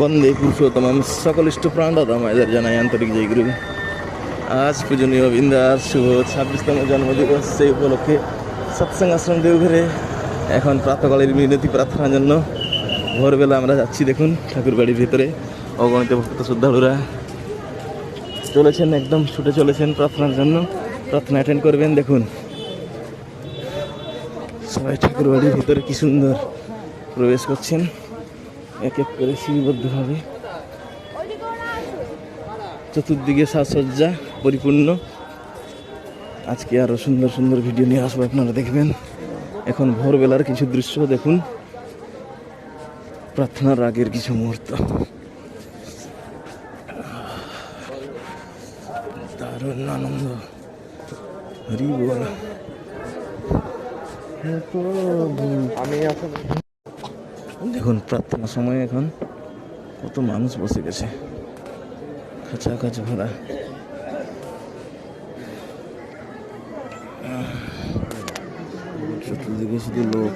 বন্দে পুরুষোত্তম সকল ইষ্ট প্রাণদাতামাদের জানাই আন্তরিক জয়গুরু। আজ পূজনীয় বৃন্দার শুভ 26তম জন্মদিবস, সেই উপলক্ষে সৎসঙ্গ আশ্রম দেওঘরে এখন প্রাতকালের মিনতি প্রার্থনার জন্য ভোরবেলা আমরা যাচ্ছি। দেখুন ঠাকুর বাড়ির ভিতরে অগণিত ভক্ত শ্রদ্ধালুরা চলেছেন, একদম ছুটে চলেছেন প্রার্থনার জন্য। প্রার্থনা অ্যাটেন্ড করবেন। দেখুন সবাই ঠাকুর বাড়ির ভিতরে কি সুন্দর প্রবেশ করছেন, এক এক করে শ্রীবদ্ধভাবে। চতুর্দিকে সাজসজ্জা পরিপূর্ণ। আজকে আরও সুন্দর সুন্দর ভিডিও নিয়ে আসবো, আপনারা দেখবেন। এখন ভোরবেলার কিছু দৃশ্য দেখুন, প্রার্থনার আগের কিছু মুহূর্ত। দারুণ আনন্দ। হরি বল। দেখুন প্রার্থনার সময় এখন কত মানুষ বসে গেছে, কাছাকাছি ভরা। চতুর্দিকে শুধু লোক।